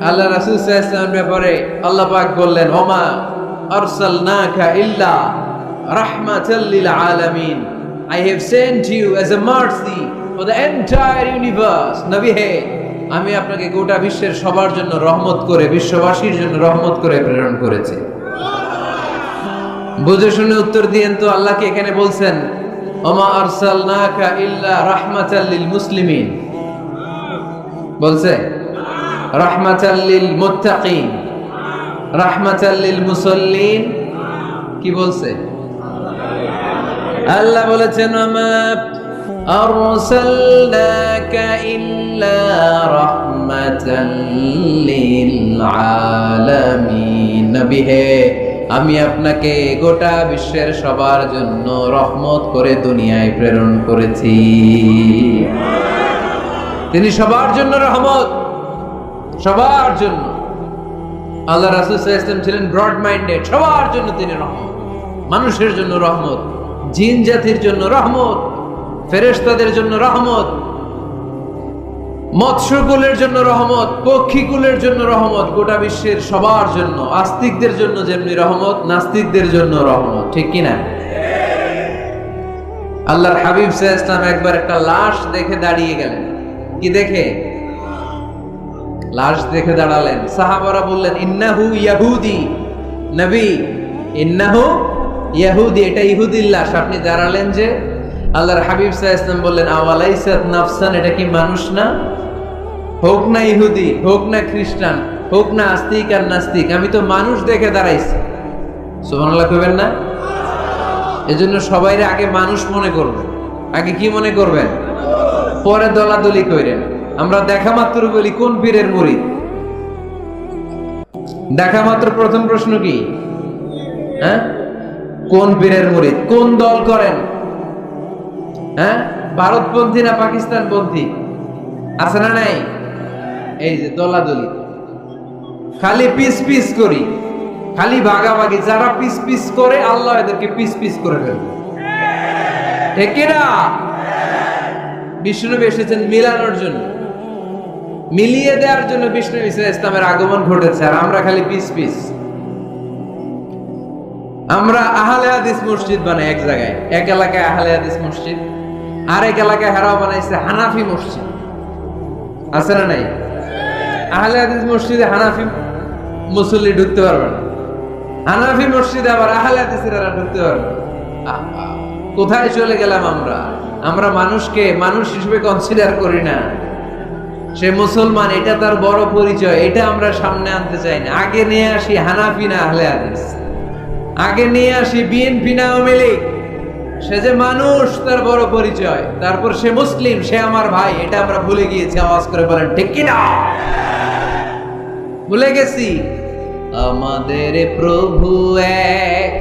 আল্লাহ রাসূল সাল্লাল্লাহু আলাইহি ওয়াসাল্লামের ব্যাপারে আল্লাহ পাক বললেন, ওমা আরসালনাকা ইল্লা রাহমাতাল লিল আলামিন, I have sent you as a mercy for the entire universe. নবী হে, আমি আপনাকে গোটা বিশ্বের সবার জন্য রহমত করে, বিশ্ববাসীর জন্য রহমত করে প্রেরণ করেছি। বুঝে শুনে উত্তর দিয়েন তো, আল্লাহকে এখানে বলছেন ওমা আরসালনাকা ইল্লা রাহমাতাল লিল মুসলিমিন, বলছে রাহমাতাল লিল মুত্তাকিন, রাহমাতাল লিল মুসাল্লিন, কি বলছে? আল্লাহ বলেছেন ওমা আরসালনাকা ইল্লা রাহমাতাল লিল আলামিন, নবী হে, আমি আপনাকে গোটা বিশ্বের সবার জন্য রহমত করে দুনিয়ায় প্রেরণ করেছি। তিনি সবার জন্য রহমত, সবার জন্য। আল্লাহ রাসূল সাল্লাল্লাহু আলাইহি ওয়াসাল্লাম ছিলেন ব্রড মাইন্ডেড, সবার জন্য তিনি রহমত। মানুষের জন্য রহমত, জিন জাতির জন্য রহমত, ফেরেশতাদের জন্য রহমত, মৎস্যকুলের জন্য রহমত, পক্ষীকুলের জন্য রহমত, গোটা বিশ্বের সবার জন্য। আস্তিকদের জন্য যেমনি রহমত, নাস্তিকদের জন্য রহমত, ঠিক কিনা? আল্লাহর হাবিব সাল্লাল্লাহু আলাইহি ওয়াসাল্লাম একবার একটা লাশ দেখে দাঁড়িয়ে গেলেন। কি দেখে? লাশ দেখে দাঁড়ালেন। সাহাবারা বললেন ইন্নাহু ইয়াহুদি, নবী ইন্নাহু ইয়াহুদি, এটা ইহুদির লাশ, আপনি দাঁড়ালেন যে? আল্লাহর হাবিব সাল্লাল্লাহু আলাইহি ওয়াসাল্লাম বললেন আওয়ালাইসাত নাফসান, এটা কি মানুষ না? হোক না ইহুদি, হোক না খ্রিস্টান, হোক না আস্তিক আর নাস্তিক, আমি তো মানুষ দেখে দাঁড়াইছি। সুবহানাল্লাহ কইবেন না? এজন্য সবাইরে আগে মানুষ মনে করবেন। আগে কি মনে করবেন? পরে দলাদলি কইরেন। আমরা দেখা মাত্র বলি কোন পীরের মুরিদ? দেখা মাত্র প্রথম প্রশ্ন কি? হ্যাঁ, কোন পীরের মুরিদ? কোন দল করেন? হ্যাঁ, ভারতপন্থী না পাকিস্তানপন্থী? আছে না নাই? এই যে দলাদলি, খালি পিস পিস করি, খালি ভাগাভাগি। যারা পিস পিস করে আল্লাহ এদেরকে পিস পিস করে ফেলবে, ঠিক কিনা? বিষ্ণুনবী এসেছেন মিলানোর জন্য, মিলিয়ে দেওয়ার জন্য বিষ্ণু ইসলামের আগমন ঘটেছে, আর আমরা খালি পিস পিস। আমরা আহলে হাদিস মসজিদ বানাই এক জায়গায়, এক এলাকায় আহলে হাদিস মসজিদ, আরেক এলাকায় হারাও বানাইছে হানাফি মসজিদ। আছে না নাই? আহলে হাদিস মসজিদে হানাফি মুসল্লি ঢুকতে পারবে না, হানাফি মসজিদে আবার আহলে হাদিসেরা ঢুকতে পারবে না। কোথায় চলে গেলাম আমরা? আমরা মানুষকে মানুষ হিসেবে কনসিডার করি না। সে মুসলমান, এটা তার বড় পরিচয়, এটা আমরা সামনে আনতে চাই না। আগে নিয়ে আসি হানাফি না আহলে হাদিস, আগে নিয়ে আসি বিএনপি না আওয়ামী লীগ। সে যে মানুষ, তার বড় পরিচয়। তারপর সে মুসলিম, সে আমার ভাই, এটা আমরা ভুলে গিয়েছি। আওয়াজ করে বলেন ঠিক কিনা? ভুলে গেছি। আমাদের প্রভু এক,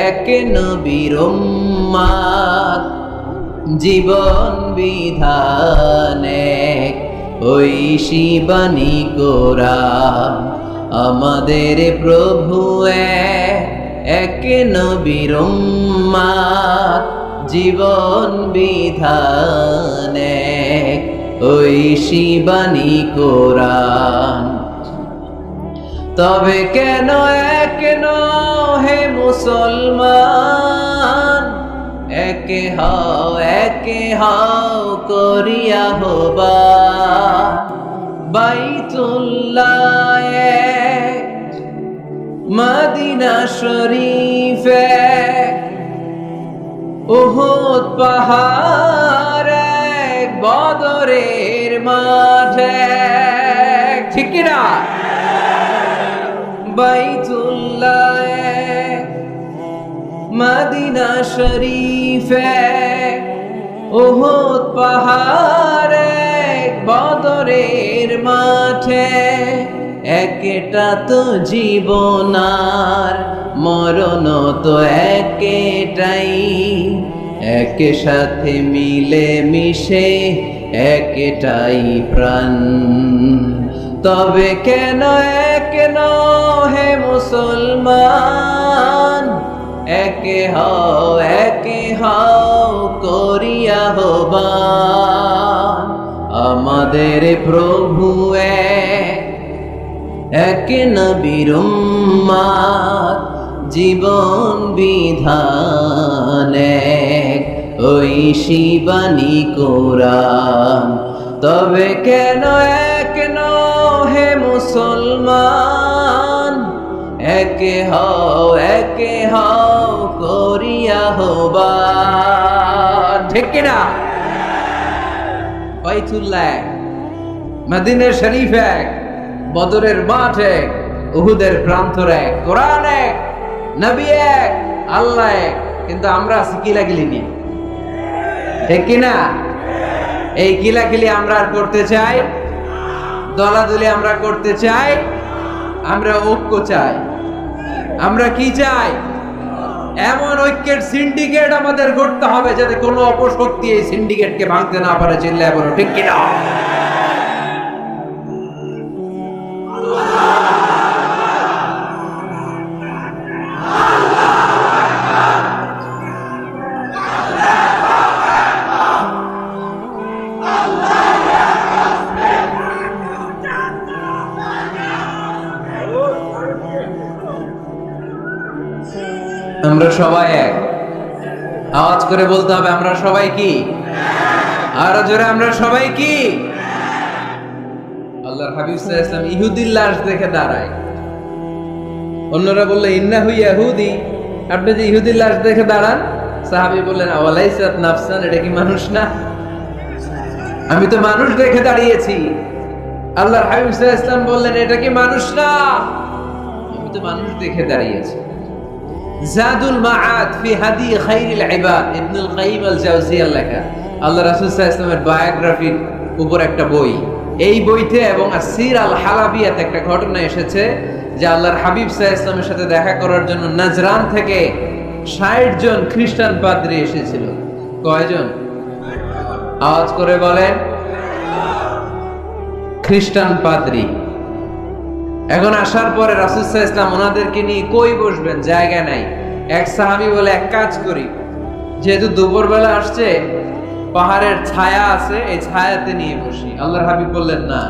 এক নবীর উম্মত, জীবন বিধান এক, ওই শিবানী কোরআন। আমাদের প্রভু এক, এক নবীর উম্মত, জীবন বিধান এক, ওই শিবানী কোরআন। তবে কেন এক হে মুসলমান, একে হও করিয়া হবা বাইতুল্লাহ এক, মদিনা শরীফ এক, উহুদ পাহাড় এক, বদরের মাঠ এক, ঠিক কিনা? বাইতুল্লাহ এক, মদিনা শরীফ এক, উহুদ পাহাড় এক, বদরের মাঠে। একটা তো জীবন আর মরণ তো একটাই, একে সাথে মিলে মিশে একটাই প্রাণ। তবে কেন এক হে মুসলমান, একে হও করিয়া হবা আমাদের প্রভু এক। এক নবীর উম্মত জীবন বিধান এক, ওই শিবানী কোরআন। তবে কেন এক হে মুসলমান, একে হও করিয়া হবান। ঠিক কিনা? বাইতুল্লাহ এক, মদিনা শরীফ এক, বদরের মাঠ এক, উহুদের প্রান্তর এক, কোরআন এক, নবী এক, আল্লাহ এক। কিন্তু আমরা আছি কিলাকিলি নিয়ে, ঠিক কিনা? এই কিলাকিলি আমরা আর করতে চাই, দলাদলি আমরা করতে চাই, আমরা ঐক্য চাই। আমরা কি চাই? এমন ঐক্যের সিন্ডিকেট আমাদের করতে হবে যাতে কোনো অপশক্তি এই সিন্ডিকেটকে ভাঙতে না পারে। চিল্লায় বলো ঠিক কিনা? আমরা সবাই এক। আওয়াজ করে বলতে হবে আমরা সবাই কি? আরো জোরে আমরা সবাই কি? আল্লাহর হাবিব সাল্লাল্লাহু আলাইহি ওয়াসাল্লাম ইহুদির লাশ দেখে দাঁড়ায়। অন্যরা বললে ইন্নাহু ইয়াহুদি, আপনি যে ইহুদির লাশ দেখে দাঁড়ান। সাহাবী বললেন আওয়ালাইসাত নাফসান, এটা কি মানুষ না? আমি তো মানুষ দেখে দাঁড়িয়েছি। আল্লাহর হাবিব সাল্লাল্লাহু আলাইহি ওয়াসাল্লাম বললেন এটা কি মানুষ না? আমি তো মানুষ দেখে দাঁড়িয়েছি। জাদুল মাআদ ফি হাদি খায়রিল ইবাদ, ইবনুল কাইয়িম আল জাওজিয়ার লেখা আল্লাহ রাসূল সাল্লাল্লাহু আলাইহি ওয়াসাল্লামের বায়োগ্রাফির উপর একটা বই। এই বইতে এবং আসির আল হালাবিয়াতে একটা ঘটনা এসেছে যে আল্লাহর হাবিব সাল্লাল্লাহু আলাইহি ওয়াসাল্লামের সাথে দেখা করার জন্য নাজরান থেকে ৬০ জন খ্রিস্টান পাদ্রী এসেছিল। কয়জন? আওয়াজ করে বলেন। খ্রিস্টান পাদ্রী। এখন আসার পরে রাসূল সাল্লাল্লাহু আলাইহি ওয়াসাল্লাম ওনাদেরকে নিয়ে কই বসবেন? জায়গা নাই। এক সাহাবী বলে এক কাজ করি, যেহেতু দুপুরবেলা আসছে, পাহাড়ের ছায়া আছে, এই ছায়াতে নিয়ে বসি। আল্লাহর হাবিব বললেন না,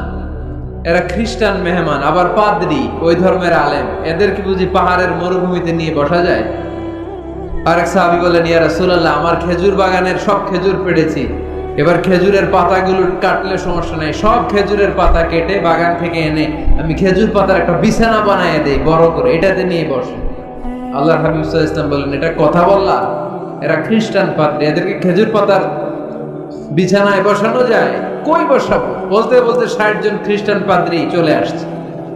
এরা খ্রিস্টান মেহমান, আবার পাদ্রী, ওই ধর্মের আলেম, এদেরকে বুঝি পাহাড়ের মরুভূমিতে নিয়ে বসা যায়? আরেক সাহাবী বললেন ইয়া রাসূলুল্লাহ, আমার খেজুর বাগানের সব খেজুর পেড়েছি, এবার খেজুরের পাতাগুলো কাটলে সমস্যা নাই, সব খেজুরের পাতা কেটে বাগান থেকে এনে আমি খেজুর পাতার একটা বিছানা বানায় দেই বড় করে, এটাতে নিয়ে বসে। আল্লাহর হাবিব সাল্লাল্লাহু আলাইহি ওয়াসাল্লাম বললেন এটা কথা বললা? এরা খ্রিস্টান পাদ্রী, এদেরকে খেজুর পাতার বিছানায় বসানো যায়? কই বসাবো? বলতে বলতে ৬০ জন খ্রিস্টান পাদ্রী চলে আসছে।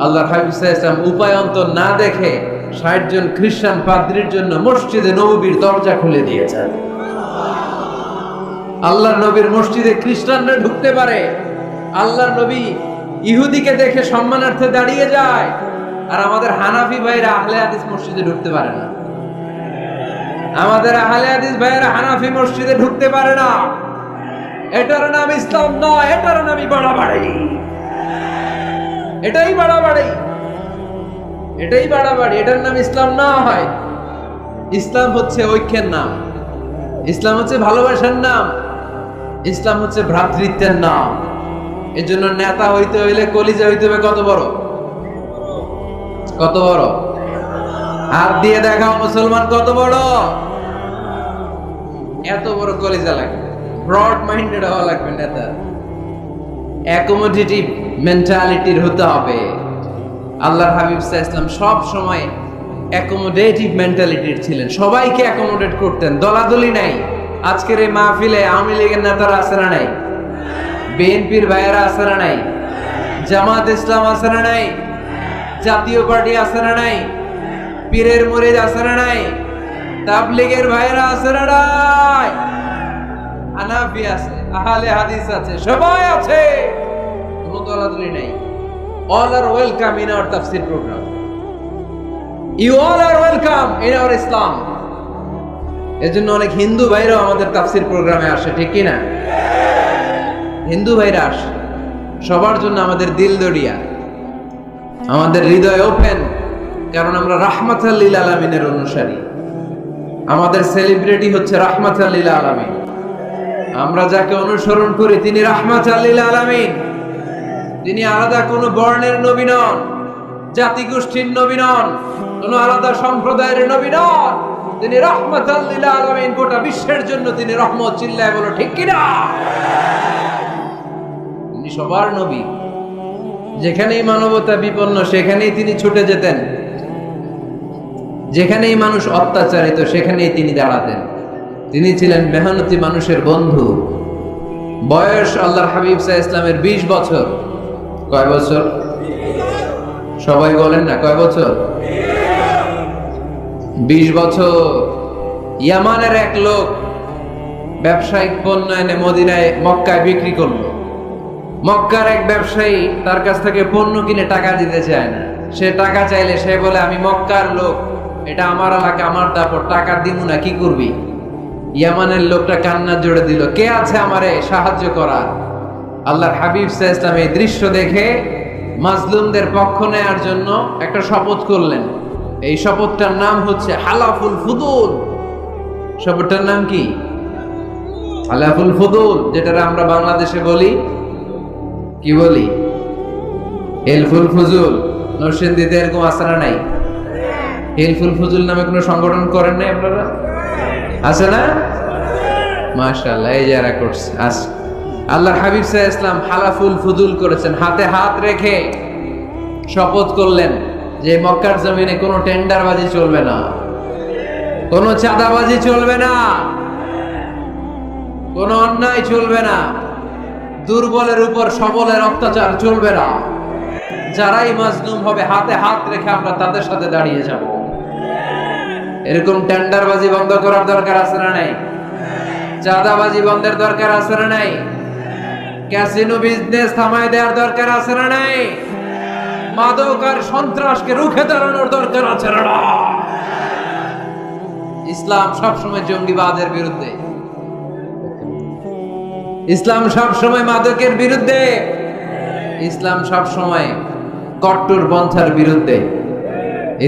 আল্লাহর হাবিব সাল্লাল্লাহু আলাইহি ওয়াসাল্লাম উপায়ন্তর না দেখে ৬০ জন খ্রিস্টান পাদ্রীর জন্য মসজিদে নববীর দরজা খুলে দিয়েছেন। আল্লাহর নবীর মসজিদে খ্রিস্টানরা ঢুকতে পারে। আল্লাহর নবী ইহুদিকে দেখে সম্মানার্থে দাঁড়িয়ে যায়, আর আমাদের হানাফি ভাইরা আহলে হাদিস মসজিদে ঢুকতে পারে না। আমাদের আহলে হাদিস ভাইরা হানাফি মসজিদে ঢুকতে পারে না। এটার নাম ইসলাম নয়, এটার নামই বাড়াবাড়ি। এটাই বাড়াবাড়ি, এটাই বাড়াবাড়ি। এটার নাম ইসলাম না হয়। ইসলাম হচ্ছে ঐক্যের নাম, ইসলাম হচ্ছে ভালোবাসার নাম, ইসলাম হচ্ছে ভ্রাতৃত্বের নাম। এজন্য নেতা হইতে হইলে কলিজা হইতে হবে কত বড়? কত বড়? হাত দিয়ে দেখাও মুসলমান কত বড়? এত বড় কলিজা লাগবে, ব্রড মাইন্ডেড হওয়া লাগবে নেতা, অ্যাকোমোডেটিভ মেন্টালিটির হতে হবে। আল্লাহর হাবিব সাল্লাল্লাহু আলাইহি ওয়াসাল্লাম সব সময় অ্যাকোমোডেটিভ মেন্টালিটির ছিলেন, সবাইকে অ্যাকোমোডেট করতেন, দলাদলি নাই। আজকের এই মাহফিলে আওয়ামী লীগের নেতারা আছে না নাই? বিএনপির ভাইয়েরা আছে না নাই? জামাত ইসলাম আছে না নাই? জাতীয় পার্টি আছে না নাই? পীরের মুরিদ আছে না নাই? তাবলীগের ভাইয়েরা আছে না নাই? হানাফি আছে, আহলে হাদিস আছে, সবাই আছে, কোনো দলাদলি নাই। All are welcome in our tafsir program. You all are welcome in our Islam. এজন্য অনেক হিন্দু ভাইরাও আমাদের তাফসির প্রোগ্রামে আসে, ঠিক কি না? হিন্দু ভাইরা আসে, সবার জন্য আমাদের দিল দরিয়া, আমাদের হৃদয় ওপেন, কারণ আমরা রাহমাতাল লিল আলামিনের অনুসারী। আমাদের সেলিব্রিটি হচ্ছে রাহমাতাল লিল আলামিন। আমরা যাকে অনুসরণ করি তিনি রাহমাতাল লিল আলামিন। তিনি আলাদা কোনো বর্ণের নবী নন, জাতিগোষ্ঠীর নবী নন, কোন আলাদা সম্প্রদায়ের নবী নন, তিনি রাহমাতাল লিল আলামিন, গোটা বিশ্বের জন্য তিনি রহমত। চিল্লায় বলো ঠিক কিনা? তিনি সবার নবী। যেখানেই মানবতা বিপন্ন সেখানেই তিনি ছুটে যেতেন, যেখানেই মানুষ অত্যাচারিত সেখানেই তিনি দাঁড়াতেন। তিনি ছিলেন মেহনতি মানুষের বন্ধু। বয়স আল্লাহর হাবিব সাল্লাল্লাহু আলাইহি ইসলামের 20 বছর। কয় বছর? সবাই বলেন না, কয় বছর? 20 বছর। ইয়ামানের এক লোক ব্যবসায়িক পণ্য এনে মদিনায় মক্কায় বিক্রি করলো। মক্কার এক ব্যবসায়ী তার কাছ থেকে পণ্য কিনে টাকা দিতে চায় না। সে টাকা চাইলে সে বলে, আমি মক্কার লোক, এটা আমার এলাকা, আমার দাপট, টাকা দিমু না, কি করবি? ইয়ামানের লোকটা কান্না জোড়ে দিল, কে আছে আমারে সাহায্য করার? আল্লাহর হাবিব সাল্লাল্লাহু আলাইহি ওয়াসাল্লাম এই দৃশ্য দেখে মাজলুমদের পক্ষ নেয়ার জন্য একটা শপথ করলেন। এই শপথটার নাম হচ্ছে হালাফুল ফুদুল। শপথটার নাম কি? হালাফুল ফুদুল, যেটা আমরা বাংলাদেশে বলি, কি বলি? হেলফুল ফুজুল। নরসিংদীতে এরকম আছে না নাই? হেলফুল ফুজুল নামে কোনো সংগঠন করেন নাই আপনারা? আছে না? মাশাআল্লাহ, এই যারা করছে আছে। আল্লাহর হাবিব সাল্লাল্লাহু আলাইহি ওয়াসাল্লাম হালাফুল ফুদুল করেছেন, হাতে হাত রেখে শপথ করলেন যে মক্কার জমিনে কোনো টেন্ডারবাজি চলবে না, কোনো চাঁদাবাজি চলবে না, কোনো অন্যায় চলবে না, দুর্বলের উপর সবলের অত্যাচার চলবে না। যারাই মাজলুম হবে হাতে হাত রেখে আমরা তাদের সাথে দাঁড়িয়ে যাব। এরকম টেন্ডারবাজি বন্ধ করার দরকার আছে না নাই? চাঁদাবাজি বন্ধের দরকার আছে না নাই? ক্যাসিনো বিজনেস থামায় দেওয়ার দরকার আছে না নাই? মাদক আর সন্ত্রাসকে রুখে দাঁড়ানোর দরকার আছে না? ইসলাম সবসময় জঙ্গিবাদের বিরুদ্ধে, ইসলাম সবসময় মাদকের বিরুদ্ধে, ইসলাম সবসময় কট্টরপন্থার বিরুদ্ধে,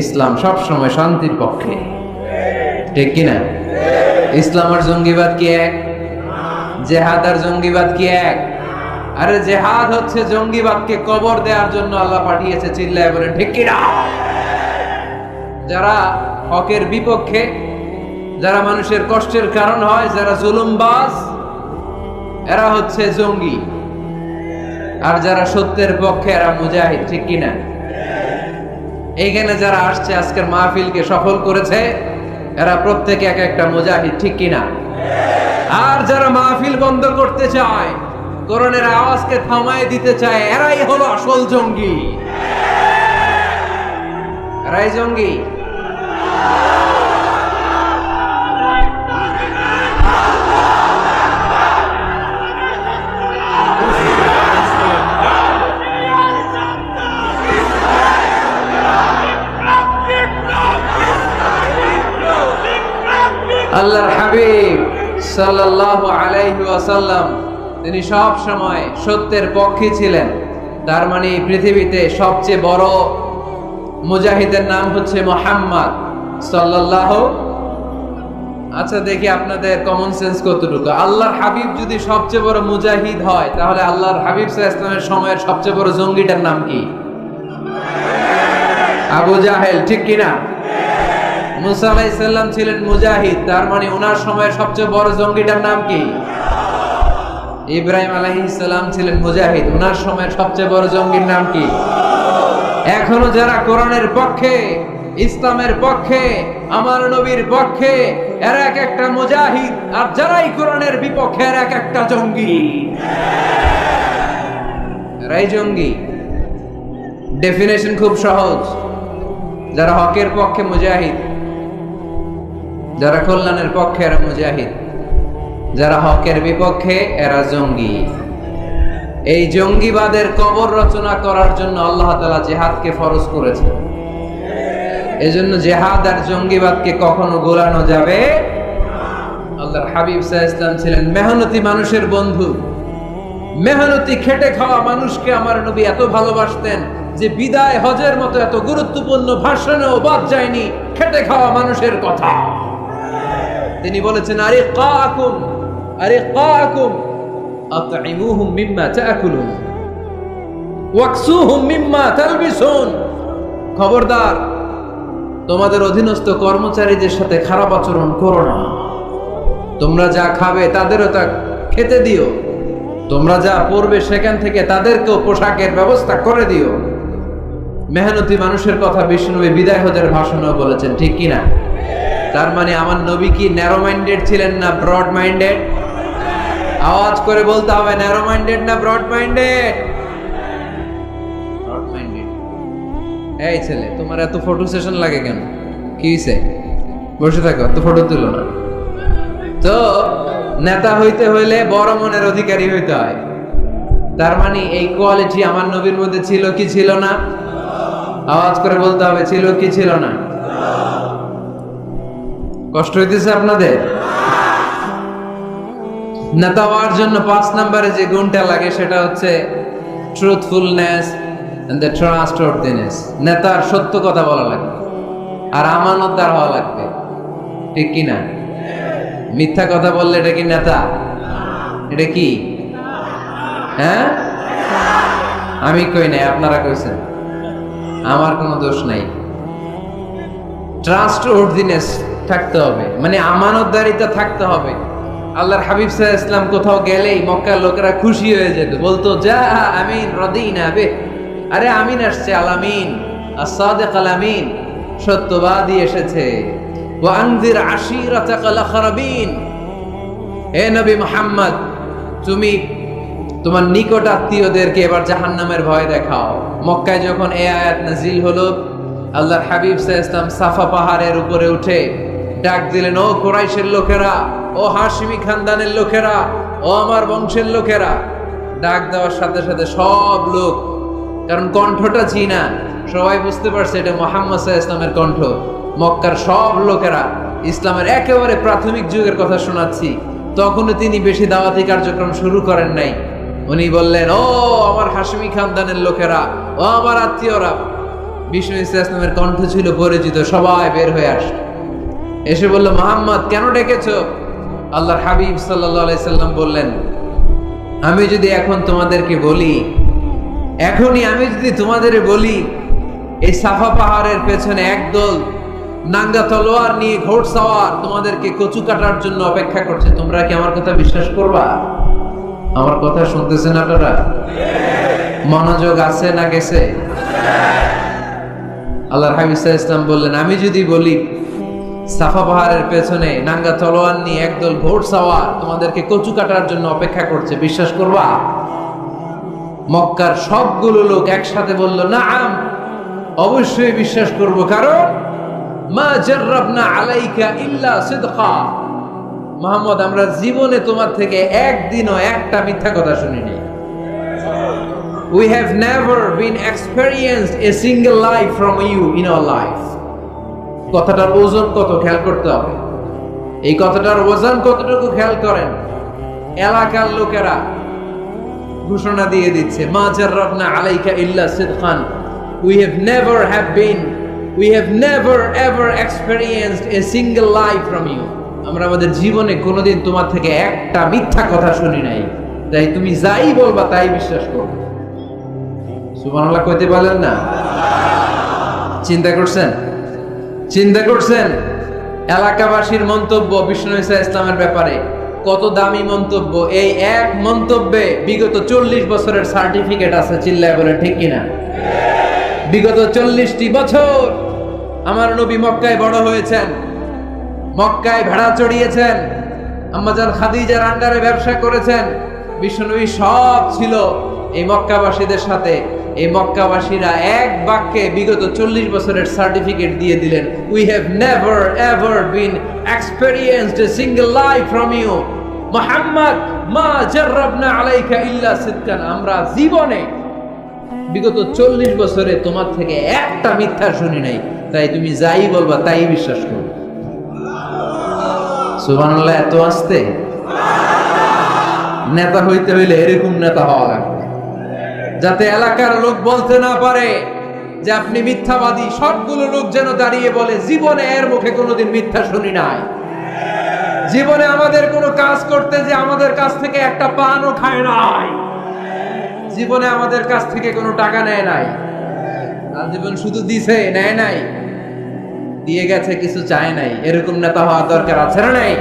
ইসলাম সবসময় শান্তির পক্ষে। ঠিক কিনা? ইসলাম আর জঙ্গিবাদ কি এক? জেহাদ আর জঙ্গিবাদ কি এক? আরে জেহাদ হচ্ছে জঙ্গিবাদকে কবর দেওয়ার জন্য আল্লাহ পাঠিয়েছে। চিল্লায় বলেন ঠিক কিনা? যারা হকের বিপক্ষে, যারা মানুষের কষ্টের কারণ হয়, যারা জুলুমবাজ, এরা হচ্ছে জঙ্গি। আর যারা সত্যের পক্ষে এরা মুজাহিদ। ঠিক কিনা? এইখানে যারা আসছে আজকের মাহফিলকে সফল করেছে, এরা প্রত্যেকে এক একটা মুজাহিদ। ঠিক কিনা? আর যারা মাহফিল বন্ধ করতে চায়, কোরআনের আওয়াজকে থামায় দিতে চায়, এরাই হলো আসল জঙ্গি। এরাই জঙ্গি। আল্লাহর হাবিব সাল্লাল্লাহু আলাইহি ওয়াসাল্লাম তিনি সব সময় সত্যের পক্ষে ছিলেন। তার মানে এই পৃথিবীতে সবচেয়ে বড় মুজাহিদের নাম হচ্ছে মুহাম্মদ সাল্লাল্লাহু। আচ্ছা দেখি আপনাদের কমন সেন্স কতটুকু। আল্লাহর হাবিব যদি সবচেয়ে বড় মুজাহিদ হয়, তাহলে আল্লাহর হাবিব সাল্লাল্লাহু আলাইহি ওয়াসাল্লামের সময়ের সবচেয়ে বড় জঙ্গিটার নাম কি? আবু জাহেল। ঠিক কিনা? মুসা আলাইহিস সালাম ছিলেন মুজাহিদ, তার মানে ওনার সময়ের সবচেয়ে বড় জঙ্গিটার নাম কি? ইব্রাহিম আলাইহিস সালাম ছিলেন মুজাহিদ, ওনার সময়ের সবচেয়ে বড় জঙ্গির নাম কি? এখনো যারা কোরআনের পক্ষে, ইসলামের পক্ষে, আমার নবীর পক্ষে, এরা এক একটা মুজাহিদ। আর যারাই কোরআনের বিপক্ষে, এরা এক একটা জঙ্গি। এরাই জঙ্গি। ডেফিনেশন খুব সহজ। যারা হকের পক্ষে মুজাহিদ, যারা কল্যাণের পক্ষে এরা মুজাহিদ, যারা হকের বিপক্ষে এরা জঙ্গি। এই জঙ্গিবাদের কবর রচনা করার জন্য আল্লাহ তাআলা জিহাদকে ফরজ করেছেন। এজন্য জিহাদ আর জঙ্গিবাদকে কখনো গোলানো যাবে। আল্লাহর হাবিব সাল্লাল্লাহু আলাইহি ওয়াসাল্লাম ছিলেন মেহনতি মানুষের বন্ধু। মেহনতি খেটে খাওয়া মানুষকে আমার নবী এত ভালোবাসতেন যে বিদায় হজের মতো এত গুরুত্বপূর্ণ ভাষণেও বাদ যায়নি খেটে খাওয়া মানুষের কথা। তিনি বলেছেন, আরিকাকুম আরিকাকুম আতঈমুহুম মিম্মা তাকুলুন ওয়াকসুহুম মিম্মা তালবিসুন খবরদার, তোমাদের অধীনস্থ কর্মচারীদের সাথে খারাপ আচরণ করো না। তোমরা যা খাবে তাদেরও তা খেতে দিও, তোমরা যা পরবে সেখান থেকে তাদেরকেও পোশাকের ব্যবস্থা করে দিও। মেহনতি মানুষের কথা বিষ্ণুনবী বিদায় হজের ভাষণও বলেছেন, ঠিক কিনা? তার মানে আমার নবী কি ন্যারো মাইন্ডেড ছিলেন না ব্রড মাইন্ডেড? আওয়াজ করে বলতে হবে, ন্যারো মাইন্ডেড না ব্রড মাইন্ডেড? Broad minded. এই ছেলে, তোমার এত ফটো সেশন লাগে কেন? কি হইছে? বসে থাকো, এত ফটো তুলো না। তো নেতা হইতে হইলে বড় মনের অধিকারী হইতে হয়। তার মানে এই কোয়ালিটি আমার নবীর মধ্যে ছিল কি ছিল না? আওয়াজ করে বলতে হবে, ছিল কি ছিল না? কষ্ট হইতেছে আপনাদের? নেতা হওয়ার জন্য 5 নম্বরে যে গুণটা লাগে সেটা হচ্ছে ট্রুথফুলনেস এন্ড দ্য ট্রাস্টওয়ার্থিনেস। নেতার সত্য কথা বলা লাগবে আর আমানতদার হওয়া লাগবে, ঠিক কি না? মিথ্যা কথা বললে এটা কি নেতা? এটা কি? হ্যাঁ, আমি কই নাই, আপনারা কইছেন, আমার কোনো দোষ নাই। ট্রাস্টওয়ার্থিনেস থাকতে হবে, মানে আমানতদারিতা থাকতে হবে। আল্লাহর হাবিব সাল্লাল্লাহু আলাইহি ওয়াসাল্লাম কোথাও গেলেই মক্কার লোকেরা খুশি হয়ে যেত, বলতো যা আমিন রাদিনা বে, আরে আমিন আসছে, আল আমিন as-সাদিক আল আমিন, সত্যবাদী এসেছে। ওয়া আনজির আশিরাতাকাল আখরাবিন, হে নবী মুহাম্মদ, তুমি তোমার নিকট আত্মীয়দেরকে এবার জাহান্নামের ভয় দেখাও। মক্কায় যখন এই আয়াত নাজিল হলো, আল্লাহর হাবিব সাল্লাল্লাহু আলাইহি ওয়াসাল্লাম সাফা পাহাড়ের উপরে উঠে ডাক দিলেন, ও কুরাইশের লোকেরা, ও হাশিমি খানদানের লোকেরা, ও আমার বংশের লোকেরা। ডাক দেওয়ার সাথে সাথে সব লোক, কারণ কণ্ঠটা চিনা, সবাই বুঝতে পারছে এটা মুহাম্মদ সাল্লাল্লাহু আলাইহি ওয়াসাল্লামের কণ্ঠ। মক্কার সব লোকেরা, ইসলামের একেবারে প্রাথমিক যুগের কথা শোনাচ্ছি, তখনও তিনি বেশি দাওয়াতি কার্যক্রম শুরু করেন নাই। উনি বললেন, ও আমার হাশিমি খানদানের লোকেরা, ও আমার আত্মীয়রা। বিষ্ণু ইসলামের কণ্ঠ ছিল পরিচিত, সবাই বের হয়ে আসে, এসে বলল, মুহাম্মদ কেন ডেকেছো? আল্লাহর হাবিব সাল্লাল্লাহু আলাইহি সাল্লাম বললেন, আমি যদি এখন তোমাদেরকে বলি, এখনই আমি যদি তোমাদের বলি এই সাফা পাহাড়ের পেছনে একদল নাঙ্গা তলোয়ার নিয়ে ঘোড়সাওয়ার তোমাদেরকে কচু কাটার জন্য অপেক্ষা করছে, তোমরা কি আমার কথা বিশ্বাস করবা? আমার কথা শুনতেছেন আপনারা? মনোযোগ আছে না গেছে? আল্লাহর হাবিব সাল্লাল্লাহু আলাইহি ওয়াসাল্লাম বললেন, আমি যদি বলি সাফা পাহাড়ের পেছনে নাঙ্গা তলোয়ার নিয়ে একদল ঘোড়সাওয়ার তোমাদেরকে কচু কাটার জন্য অপেক্ষা করছে, বিশ্বাস করবা? মক্কার সবগুলো লোক একসাথে বলল, নাআম, অবশ্যই বিশ্বাস করব, কারণ মা জাররাবনা আলাইকা ইল্লা সিদকা, মুহাম্মদ আমরা জীবনে তোমার থেকে একদিনও একটা মিথ্যা কথা শুনিনি। We have never been experienced a single lie from you in our life. কথাটার ওজন কত খেয়াল করতে হবে। এই কথাটার ওজন কতটুকু খেয়াল করেন। এলাকার লোকেরা ঘোষণা দিয়ে দিচ্ছে, মা জাররাবনা আলাইকা ইল্লা সিদকান, we have never ever experienced a single lie from you. আমরা আমাদের জীবনে কোনোদিন তোমার থেকে একটা মিথ্যা কথা শুনি নাই, তাই তুমি যাই বলবা তাই বিশ্বাস করো। সুবহানাল্লাহ কইতে পারলেন না? চিন্তা করছেন? চিন্তা করছেন এলাকাবাসীর মন্তব্য বিষ্ণু ঈসা ইসলামের ব্যাপারে কত দামি মন্তব্য। এই এক মন্তব্যে বিগত 40 বছরের সার্টিফিকেট আছে, চিল্লায় বলে ঠিক কিনা? বিগত 40টি বছর আমার নবী মক্কায় বড় হয়েছেন, মক্কায় ভেড়া চড়িয়েছেন, আম্মাজান খাদিজার আন্ডারে ব্যবসা করেছেন। বিশ্বনবী সব ছিল এই মক্কাবাসীদের সাথে। এই মক্কাবাসীরা এক বাক্যে বিগত 40 বছরের সার্টিফিকেট দিয়ে দিলেন, we have never ever been experienced a single lie from you Muhammad, মা জাররাবনা আলাইকা ইল্লা সিদকান, আমরা জীবনে বিগত 40 বছরে তোমার থেকে একটা মিথ্যা শুনি নাই, তাই তুমি যাই বলবা তাই বিশ্বাস করো। সুবহানাল্লাহ, এত আস্তে। নেতা হইতে হইলে এরকম নেতা হওয়া লাগবে, যাতে এলাকার লোক বলতে না পারে যে আপনি মিথ্যাবাদী। সবগুলো লোক যেন দাঁড়িয়ে বলে, জীবনে এর মুখে কোনোদিন মিথ্যা শুনি নাই, জীবনে আমাদের কোনো কাজ করতে যে আমাদের কাছ থেকে একটা পানও খায় নাই, জীবনে আমাদের কাছ থেকে কোনো টাকা নেয় নাই, আজীবন শুধু দিছে, নেয় নাই, দিয়ে গেছে, কিছু চায় নাই। এরকম নেতা হওয়া দরকার আছে না নাই?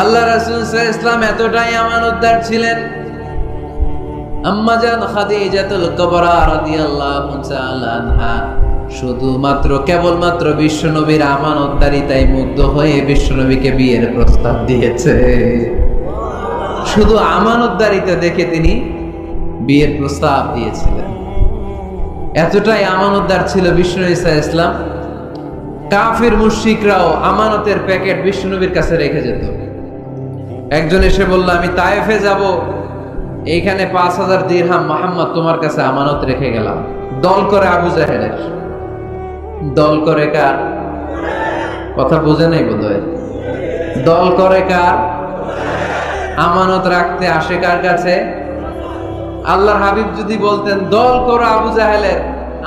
আল্লাহ রাসূল সাল্লাল্লাহু আলাইহি ওয়াসাল্লাম এতটাই আমানতদার ছিলেন, আম্মা জান খাদিজাতুল কুবরা রাদিয়াল্লাহু তাআলা আনহা শুধুমাত্র কেবলমাত্র বিশ্বনবীর আমানতদারিতায় মুগ্ধ হয়ে বিশ্বনবীকে বিয়ের প্রস্তাব দিয়েছে। শুধু আমানতদারিতা দেখে তিনি বিয়ের প্রস্তাব দিয়েছিলেন। এতটাই আমানতদার ছিল বিশ্বনবী সাল্লাল্লাহু আলাইহি ওয়াসাল্লাম, কাফির মুশরিকরাও আমানতের প্যাকেট বিশ্বনবীর কাছে রেখে যেত। একজন এসে বলল, আমি তায়েফে যাব, এইখানে 5000 দিরহাম মুহাম্মদ তোমার কাছে আমানত রেখে গেলাম। দল করে আবু জাহেলের। দল করে কার? কথা বোঝে নাই বোধহয়। দল করে কার? আমানত রাখতে আসে কার কাছে? আল্লাহর হাবিব যদি বলতেন দল করো আবু জাহেলের,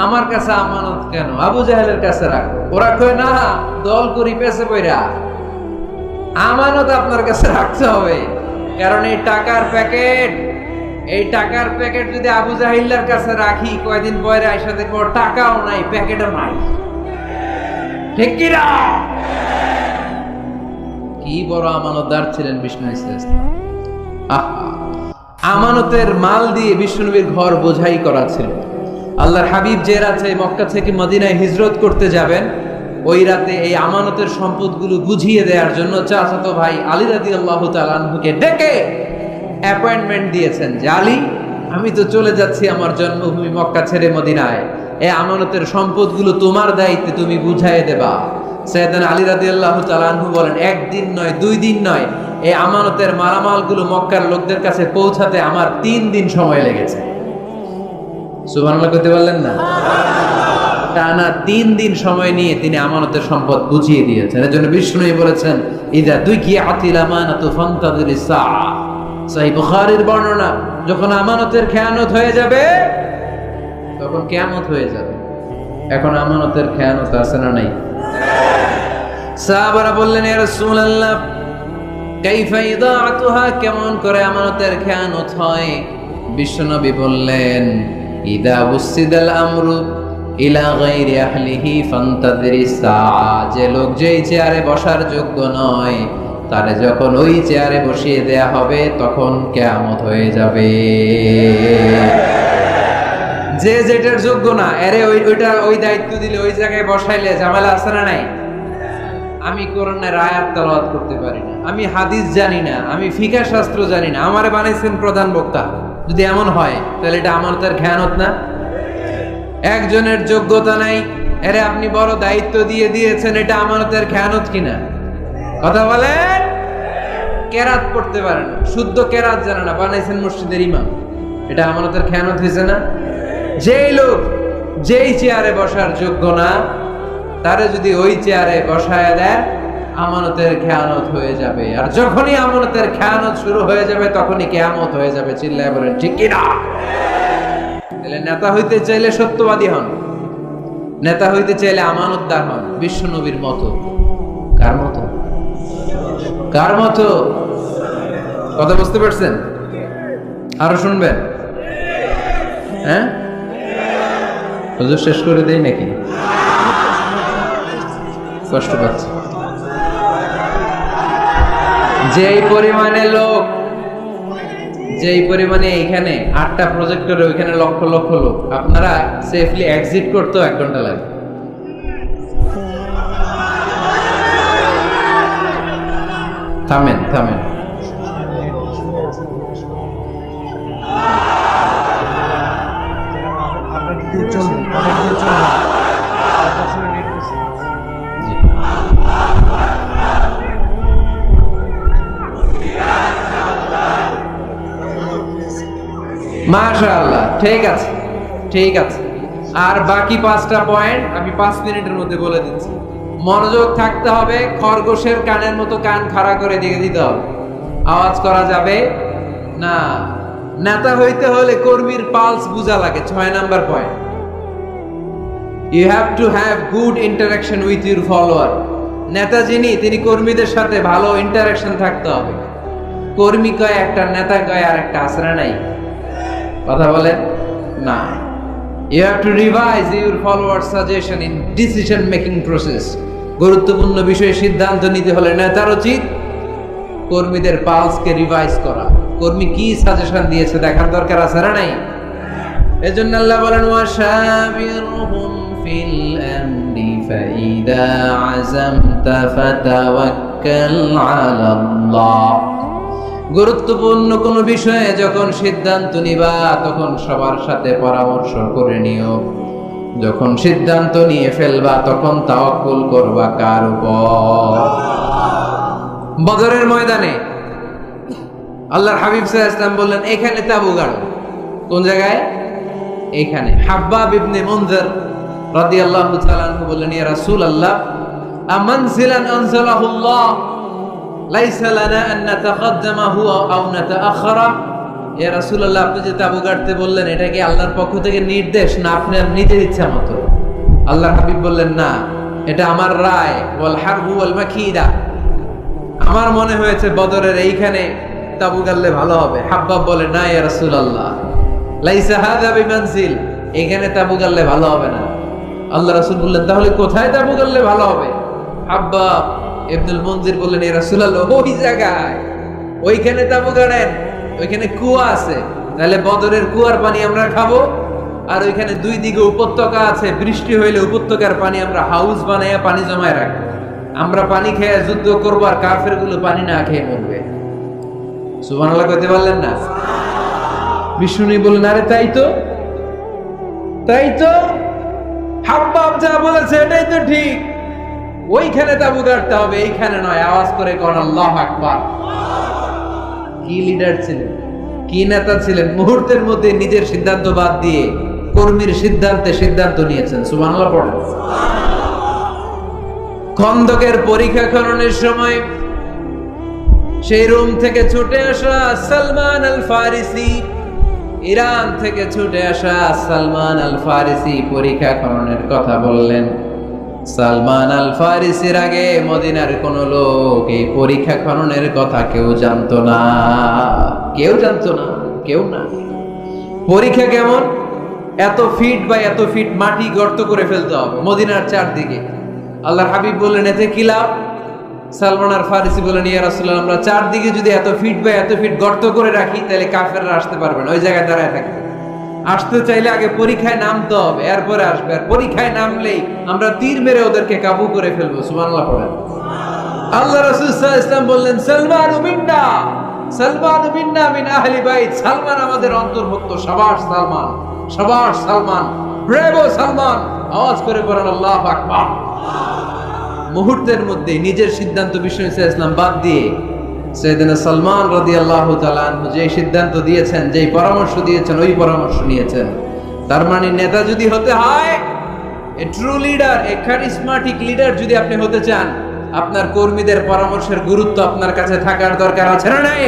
আমার কাছে আমানত কেন, আবু জাহেলের কাছে রাখো, ওরা কয় না, দল করি পেছে পয়রা, আমানত আপনার কাছে রাখতে হবে। কারণ এই টাকার প্যাকেট যদি আবু জাহিল্লার কাছে রাখি, কয়দিন পরে আইসা দেখবো টাকাও নাই, প্যাকেটও নাই। ঠিক কি না? কি বড় আমানতদার ছিলেন বিষ্ণু ইসলাম। আমানতের মাল দিয়ে বিশ্বনবীর ঘর বোঝাই করা ছিল। আল্লাহর হাবিব যে রাতে মক্কা থেকে মদিনায় হিজরত করতে যাবেন, ওই রাতে এই আমানতের সম্পদগুলো বুঝিয়ে দেওয়ার জন্য চাচাতো ভাই আলী রাদিয়াল্লাহু তাআলা আনহুকে ডেকে অ্যাপয়েন্টমেন্ট দিয়েছেন যে আলী, আমি তো চলে যাচ্ছি আমার জন্মভূমি মক্কা ছেড়ে মদিনায়, এই আমানতের সম্পদগুলো তোমার দায়িত্বে, তুমি বুঝাইয়ে দেবা। সাইয়েদনা আলী রাদিয়াল্লাহু তাআলা আনহু বলেন, একদিন নয়, 2 দিন নয়, এই আমানতের মালামালগুলো মক্কার লোকদের কাছে পৌঁছাতে আমার 3 দিন সময় লেগেছে। সুবহানাল্লাহ কইতে বললেন না? টানা 3 দিন সময় নিয়ে তিনি আমানতের সম্পদ বুঝিয়ে দিয়েছেন। এর জন্য বিষ্ণু বলেছেন, ইদা দুকিয়াতিল আমানাতু ফান্তাযিরিস সাআ। সহিহ বুখারীর বর্ণনা, যখন আমানতের খেয়ানত হয়ে যাবে তখন কিয়ামত হয়ে যাবে। এখন আমানতের খেয়ানত আছে না নাই? সাহাবারা বললেন, ইয়া রাসূলুল্লাহ কাইফা ইদাআতুহা, কেমন করে আমানতের খেয়ানত হয়? বিশ্বনবী বললেন, ইদা বুসিদাল আমরু ইলা গায়রি আহলিহি ফান্তাযিরিস সাআ। যে লোক যেই চেয়ারে বসার যোগ্য নয়, তারে যখন ওই চেয়ারে বসিয়ে দেয়া হবে তখন কিয়ামত হয়ে যাবে। যে যেটার যোগ্য না, এরে ওই দায়িত্ব দিলে, ওই জায়গায় বসাইলে ঝামেলা আছে না নাই? আমি কোরআনের আয়াত তেলাওয়াত করতে পারি না, আমি হাদিস জানি না, আমি ফিকহ শাস্ত্র জানি না, আমারে বানাইছেন প্রধান বক্তা। যদি এমন হয় তাহলে এটা আমানতের খেয়ানত না? একজনের যোগ্যতা নাই, এরে আপনি বড় দায়িত্ব দিয়ে দিয়েছেন, এটা আমানতের খেয়ানত কিনা? কথা বলেন। কেরাত পড়তে পারে না, শুদ্ধ কেরাত জানে না, বানাইছেন মসজিদের ইমাম, এটা আমানতের খেয়ানত হয়েছে না? যেই লোক যেই চেয়ারে বসার যোগ্য না, তারে যদি ওই চেয়ারে বসায় দেয়, আমানতের খেয়ানত হয়ে যাবে। আর যখনই আমানতের খেয়ানত শুরু হয়ে যাবে তখনই কিয়ামত হয়ে যাবে। চিল্লায় বলেন ঠিক কি না? তাহলে নেতা হইতে চাইলে সত্যবাদী হন, নেতা হইতে চাইলে আমানতদার হন, বিশ্বনবীর মতো। কার মতো? কার মতো? কথা বুঝতে পারছেন? আরো শুনবেন? হ্যাঁ, হুজুর শেষ করে দেই নাকি? কষ্ট পাচ্ছে। যেই পরিমাণে লোক, যেই পরিমাণে এখানে 8টা প্রজেক্টরে, ওইখানে লক্ষ লক্ষ লোক, আপনারা সেফলি এক্সিট করতেও 1 ঘন্টা লাগে। থামেন থামেন। মাশাআল্লাহ, ঠিক আছে ঠিক আছে। আর বাকি 5টা পয়েন্ট আমি 5 মিনিটের মধ্যে বলে দিচ্ছি। মনোযোগ থাকতে হবে, খরগোশের কানের মতো কান খাড়া করে দিয়ে দিতে হবে, আওয়াজ করা যাবে না। নেতা হইতে হলে কর্মীর পালস বুঝা লাগে। 6 number point, you have to have good interaction with your follower. নেতা যিনি, তিনি কর্মীদের সাথে ভালো ইন্টারাকশন থাকতে হবে। কর্মী কয় একটা, নেতা কয় আর একটা, আসরা নাই। কথা বলেন। না, you have to revise your followers suggestion in decision making process. গুরুত্বপূর্ণ বিষয়ে সিদ্ধান্ত নিতে হলে নেতার উচিত কর্মীদের পালসকে রিভাইজ করা, কর্মী কি সাজেশন দিয়েছে দেখার দরকার আছে না নাই? এজন্য আল্লাহ বলেন ওয়াশাবিরহুম ফিল আমরি ফাইদা আযামতা ফাতাওয়াক্কাল আলাল্লাহ। গুরুত্বপূর্ণ কোনো বিষয়ে যখন সিদ্ধান্ত নিবা তখন সবার সাথে পরামর্শ করে নিও, যখন সিদ্ধান্ত নিয়ে ফেলবা তখন তাওয়াক্কুল করবা কার উপর? বদরের ময়দানে আল্লাহর হাবিব সাল্লাল্লাহু আলাইহি ওয়াসাল্লাম বললেন এখানে তাঁবু গাড়ো। কোন জায়গায়? এইখানে। হাব্বাব ইবনে মুনজির রাদিয়াল্লাহু তাআলা আনহু বললেন ইয়া রাসূলুল্লাহ আমানজিলান আনজালাহুল্লাহ লাইসা লানা আন নাতাকাদ্দামাহু আও নাতাআখারা। ইয়া রাসূলুল্লাহ আপনি যে তাঁবু গাড়তে বললেন এটা কি আল্লাহর পক্ষ থেকে নির্দেশ না আপনার নিজের ইচ্ছা মতো? আল্লাহর হাবিব বললেন না, এটা আমার রায়। ওয়াল হারবু ওয়াল মাকিদা, আমার মনে হয়েছে বদরের এইখানে তাঁবু গাড়লে ভালো হবে। হাব্বাব বলে না ইয়া রাসূলুল্লাহ লাইসা হাযা বিমানজিল, এখানে তাঁবু গাড়লে ভালো হবে না। আল্লাহ রাসূল বললেন তাহলে কোথায় তাঁবু গাড়লে ভালো হবে? হাব্বাব ইবনুল মুনজির বললেন ইয়া রাসূলুল্লাহ ওই জায়গায়, ওইখানে তাঁবু গাড়েন, ওইখানে কুয়া আছে, তাহলে বদরের কুয়ার পানি আমরা খাবো। আর ওইখানে দুই দিকে উপত্যকা আছে, বৃষ্টি হইলে উপত্যকার পানি আমরা হাউস বানাইয়া পানি জমায় রাখবো, আমরা পানি খেয়ে যুদ্ধ করবো আর কাফের গুলো পানি না খেয়ে মরবে। সুবহানাল্লাহ কইতে পারলেন না? বিষ্ণু বললেন আরে তাই তো, তাই তো হাব্বাব যা বলেছে এটাই তো ঠিক, ওইখানে তাঁবু গাড়তে হবে, এইখানে নয়। আওয়াজ করে কোন আল্লাহু আকবার। কি লিডার ছিলেন, কি নেতা ছিলেন! মুহূর্তের মধ্যে নিজের সিদ্ধান্ত বাদ দিয়ে কর্মীর সিদ্ধান্তে সিদ্ধান্ত নিয়েছেন। সুবহানাল্লাহ পড়েন। খন্দকের পরীক্ষা খননের সময় সেই রোম থেকে ছুটে আসা সালমান আল ফারিসি, ইরান থেকে ছুটে আসা সালমান আল ফারিসি পরীক্ষা খননের কথা বললেন। সালমান আল ফারিসির আগে মদিনার কোন লোক এই পরীক্ষা খননের কথা কেউ জানতো না, কেউ জানতো না, কেউ না। পরীক্ষা কেমন? এত ফিট বা এত ফিট মাটি গর্ত করে ফেলতে হবে মদিনার চারদিকে। আল্লাহর হাবিব বললেন এতে কি লাভ? সালমান আল ফারিসি বললেন ইয়া রাসূলুল্লাহ আমরা চারদিকে যদি এত ফিট বা এত ফিট গর্ত করে রাখি তাহলে কাফেররা আসতে পারবে না, ওই জায়গায় দাঁড়ায় থাকবে। আসতে চাইলে আগে পরীক্ষায় নামতে হবে, এরপরে আসবে। আর পরীক্ষায় নামলেই আমরা তীর মেরে ওদেরকে কাবু করে ফেলবো। সুবহানাল্লাহ পড়েন। আল্লাহ রাসূল সাল্লাল্লাহু আলাইহি ওয়াসাল্লাম বললেন সালমানু মিন্না, সালমানু মিন্না মিন আহলি বাইত, সালমান আমাদের অন্তর্ভুক্ত। শাবাশ সালমান, শাবাশ সালমান, ব্রেভো সালমান। আওয়াজ করে বলেন আল্লাহু আকবার। মুহূর্তের মধ্যে নিজের সিদ্ধান্ত বিষ্ণু ইসলাম বাদ দিয়ে সাইয়েদনা সালমান রাদিয়াল্লাহু তাআলা আনহু যে সিদ্ধান্ত দিয়েছেন, যে পরামর্শ দিয়েছেন, ওই পরামর্শ নিয়েছেন। তার মানে নেতা যদি হতে হয়, a true leader, a charismatic leader যদি আপনি হতে চান, আপনার কর্মীদের পরামর্শের গুরুত্ব আপনার কাছে থাকার দরকার আছে না নাই?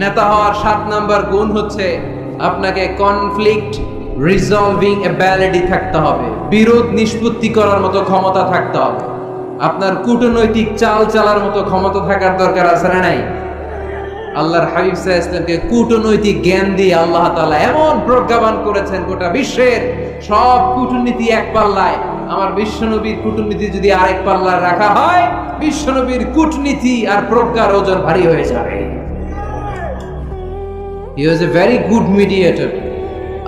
নেতা হওয়ার 7 নাম্বার গুণ হচ্ছে আপনাকে কনফ্লিক্ট রিজলভিং অ্যাবিলিটি থাকতে হবে, বিরোধ নিষ্পত্তি করার মতো ক্ষমতা থাকতে হবে, আপনার কূটনৈতিক চাল চালার মতো ক্ষমতা থাকার দরকার আছে না নাই? আল্লাহর হাবিব সাল্লাল্লাহু আলাইহি ওয়াসাল্লামকে কূটনৈতিক জ্ঞান দিয়ে আল্লাহ তাআলা এমন প্রজ্ঞাবান করেছেন, গোটা বিশ্বের সব কূটনীতি এক পাল্লায়। আমার বিশ্বনবীর কূটনীতি যদি আরেক পাল্লায় রাখা হয়, বিশ্বনবীর কূটনীতি আর প্রজ্ঞার ওজন ভারী হয়ে যাবে। He was a very good mediator.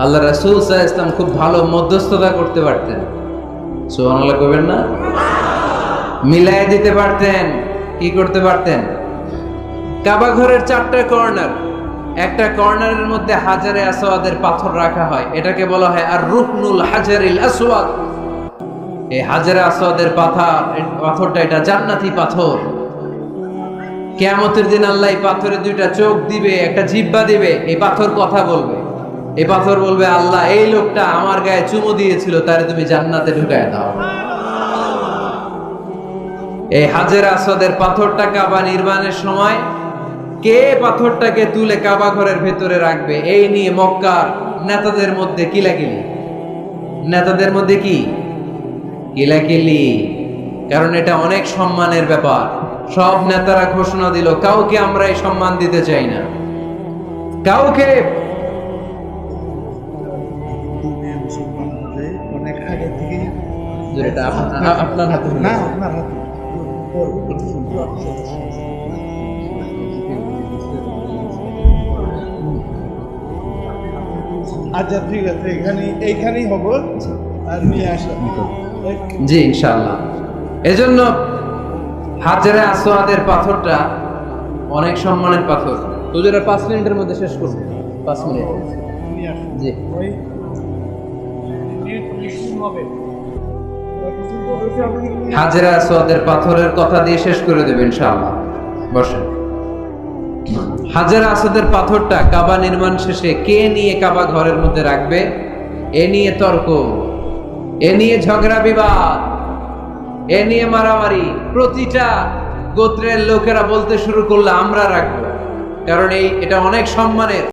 আল্লাহ রাসূল সাল্লাল্লাহু আলাইহি ওয়াসাল্লাম খুব ভালো মধ্যস্থতা করতে পারতেন। সুবহানাল্লাহ কইবেন না? মিলাই দিতে পারতেন। কি করতে পারতেন? কাবা ঘরের 4টা কর্নার, একটা কর্নারের মধ্যে হাজারে আসওয়াদের পাথর রাখা হয়, এটাকে বলা হয় আর রুকনুল হাজারিল আসওয়াদ। এই হাজারে আসওয়াদের পাথরটা এটা জান্নাতি পাথর। কিয়ামতের দিন আল্লাহ এই পাথরে 2টা চোখ দিবে, একটা জিহ্বা দিবে, এই পাথর কথা বলবে। এই পাথর বলবে আল্লাহ এই লোকটা আমার গায়ে চুমু দিয়েছিল, তারে তুমি জান্নাতে ঢুকায় দাও। এই হাজার আসওয়াদের পাথরটা কাবা নির্মাণের সময় কে পাথরটাকে তুলে কাবা ঘরের ভেতরে রাখবে, এই নিয়ে মক্কার নেতাদের মধ্যে কিলাকিলি। নেতাদের মধ্যে কি কিলাকিলি? কারণ এটা অনেক সম্মানের ব্যাপার। সব নেতারা ঘোষণা দিল কাউকে আমরা এই সম্মান দিতে চাই না, কাউকে এটা আপনার হাতে না আপনার হাতে। আচ্ছা ঠিক আছে, এইখানেই হব আর নিয়ে আসলাম। জি ইনশাআল্লাহ। এজন্য হাজরে আসওয়াদের পাথরটা অনেক সম্মানের পাথর। হুজুরের 5 মিনিটের মধ্যে শেষ করব। 5 মিনিট। নিয়ে আসলাম। জি। ওই হবে হাজরে আসওয়াদের পাথরের কথা দিয়ে শেষ করে দেব ইনশাআল্লাহ। বসেন। হাজরে আসওয়াদের পাথরটা কাবা নির্মাণ শেষে কে নিয়ে কাবা ঘরের মধ্যে রাখবে, এ নিয়ে তর্ক, এ নিয়ে ঝগড়া বিবাদ, এ নিয়ে মারামারি। প্রতিটা গোত্রের লোকেরা বলতে শুরু করলে আমরা রাখবো, কারণ এটা অনেক সম্মানের।